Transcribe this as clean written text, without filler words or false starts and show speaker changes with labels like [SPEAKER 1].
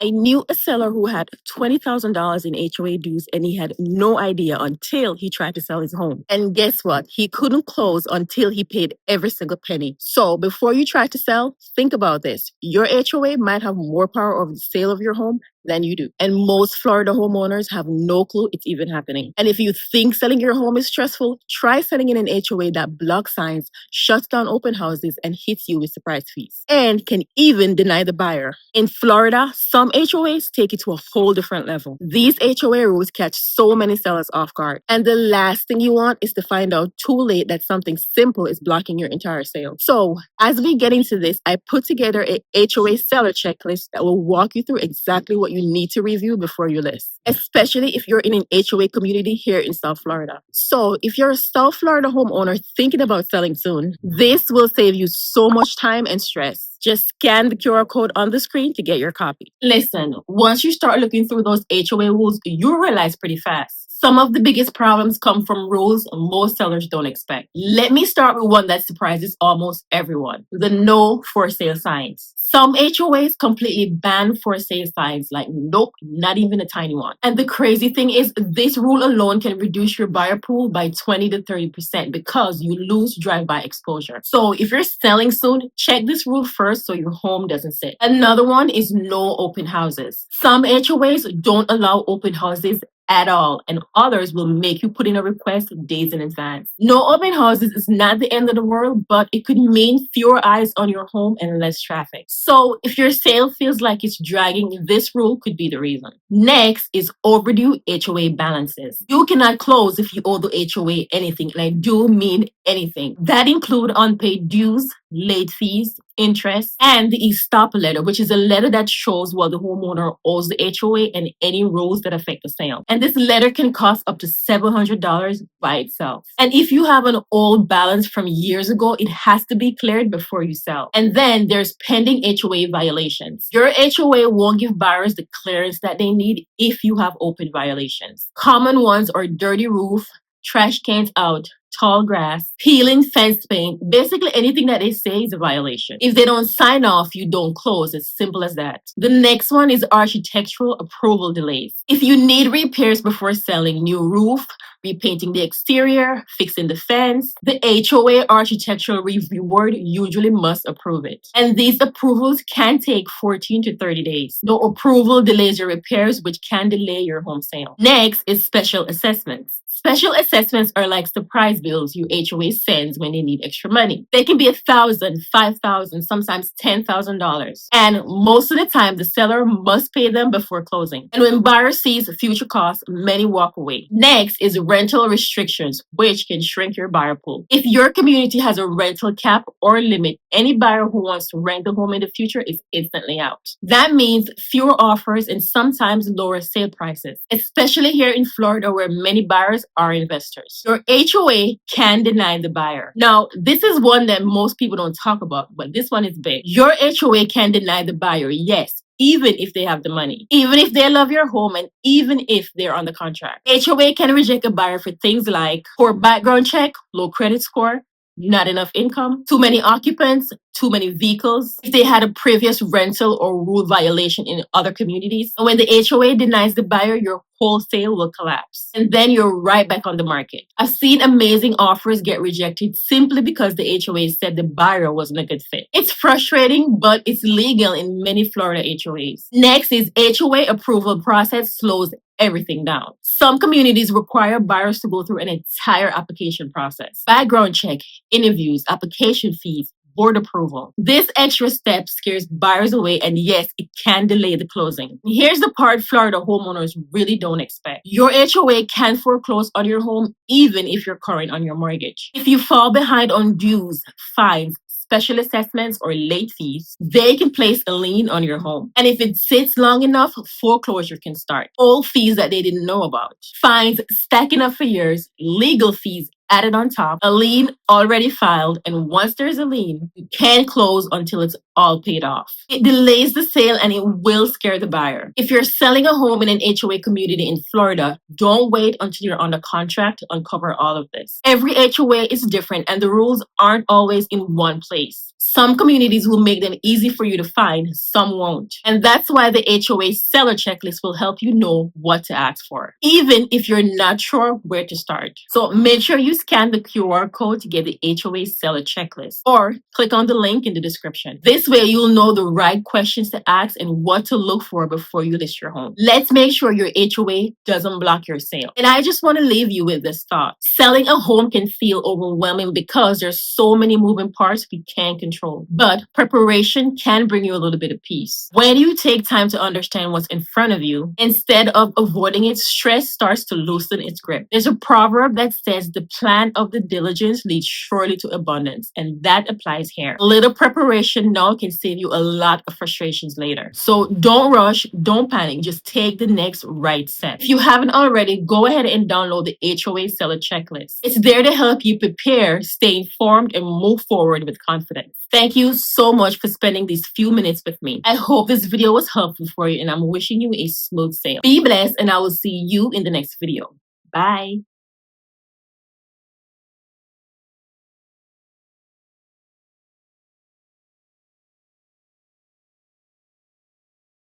[SPEAKER 1] I knew a seller who had $20,000 in HOA dues and he had no idea until he tried to sell his home. And guess what? He couldn't close until he paid every single penny. So before you try to sell, think about this. Your HOA might have more power over the sale of your home than you do. And most Florida homeowners have no clue it's even happening. And if you think selling your home is stressful, try selling in an HOA that blocks signs, shuts down open houses, and hits you with surprise fees, and can even deny the buyer. In Florida, some HOAs take it to a whole different level. These HOA rules catch so many sellers off guard. And the last thing you want is to find out too late that something simple is blocking your entire sale. So as we get into this, I put together a HOA seller checklist that will walk you through exactly what you need to review before you list, especially if you're in an HOA community here in South Florida. So if you're a South Florida homeowner thinking about selling soon, this will save you so much time and stress. Just scan the QR code on the screen to get your copy. Listen, once you start looking through those HOA rules, you'll realize pretty fast. Some of the biggest problems come from rules most sellers don't expect. Let me start with one that surprises almost everyone: the no for sale signs. Some HOAs completely ban for sale signs, like nope, not even a tiny one. And the crazy thing is, this rule alone can reduce your buyer pool by 20 to 30% because you lose drive-by exposure. So if you're selling soon, check this rule first so your home doesn't sit. Another one is no open houses. Some HOAs don't allow open houses at all, and others will make you put in a request days in advance. No open houses is not the end of the world, but it could mean fewer eyes on your home and less traffic. So if your sale feels like it's dragging, this rule could be the reason. Next is overdue HOA balances. You cannot close if you owe the HOA anything, and I do mean anything. That include unpaid dues, late fees, interest, and the eStop letter, which is a letter that shows what the homeowner owes the HOA and any rules that affect the sale. And this letter can cost up to $700 by itself. And if you have an old balance from years ago, it has to be cleared before you sell. And then there's pending HOA violations. Your HOA won't give buyers the clearance that they need if you have open violations. Common ones are dirty roof, trash cans out, tall grass, peeling fence paint. Basically anything that they say is a violation. If they don't sign off, you don't close. It's simple as that. The next one is architectural approval delays. If you need repairs before selling, new roof, repainting the exterior, fixing the fence, the HOA architectural review board usually must approve it. And these approvals can take 14 to 30 days. No approval delays your repairs, which can delay your home sale. Next is special assessments. Special assessments are like surprise bills you HOA sends when they need extra money. They can be $1,000, $5,000, sometimes $10,000. And most of the time, the seller must pay them before closing. And when buyer sees future costs, many walk away. Next is rental restrictions, which can shrink your buyer pool. If your community has a rental cap or limit, any buyer who wants to rent a home in the future is instantly out. That means fewer offers and sometimes lower sale prices, especially here in Florida where many buyers are investors. Your HOA can deny the buyer. Now, this is one that most people don't talk about, but this one is big. Your HOA can deny the buyer, yes, even if they have the money, even if they love your home, and even if they're on the contract. HOA can reject a buyer for things like poor background check, low credit score, not enough income, too many occupants, too many vehicles, if they had a previous rental or rule violation in other communities. And when the HOA denies the buyer, your whole sale will collapse. And then you're right back on the market. I've seen amazing offers get rejected simply because the HOA said the buyer wasn't a good fit. It's frustrating, but it's legal in many Florida HOAs. Next is HOA approval process slows everything down. Some communities require buyers to go through an entire application process: background check, interviews, application fees, board approval. This extra step scares buyers away, and yes, it can delay the closing. Here's the part Florida homeowners really don't expect. Your HOA can foreclose on your home even if you're current on your mortgage. If you fall behind on dues, fines, special assessments, or late fees, they can place a lien on your home. And if it sits long enough, foreclosure can start. All fees that they didn't know about. Fines stacking up for years, legal fees added on top, a lien already filed, and once there's a lien, you can't close until it's all paid off. It delays the sale and it will scare the buyer. If you're selling a home in an HOA community in Florida, don't wait until you're under contract to uncover all of this. Every HOA is different and the rules aren't always in one place. Some communities will make them easy for you to find, some won't. And that's why the HOA seller checklist will help you know what to ask for, even if you're not sure where to start. So make sure you scan the QR code to get the HOA seller checklist, or click on the link in the description. This way you'll know the right questions to ask and what to look for before you list your home. Let's make sure your HOA doesn't block your sale. And I just want to leave you with this thought. Selling a home can feel overwhelming because there's so many moving parts we can't control. But preparation can bring you a little bit of peace. When you take time to understand what's in front of you, instead of avoiding it, stress starts to loosen its grip. There's a proverb that says the plan of the diligence leads surely to abundance, and that applies here. A little preparation now can save you a lot of frustrations later. So don't rush, don't panic, just take the next right step. If you haven't already, go ahead and download the HOA seller checklist. It's there to help you prepare, stay informed, and move forward with confidence. Thank you so much for spending these few minutes with me. I hope this video was helpful for you, and I'm wishing you a smooth sale. Be blessed, and I will see you in the next video. Bye.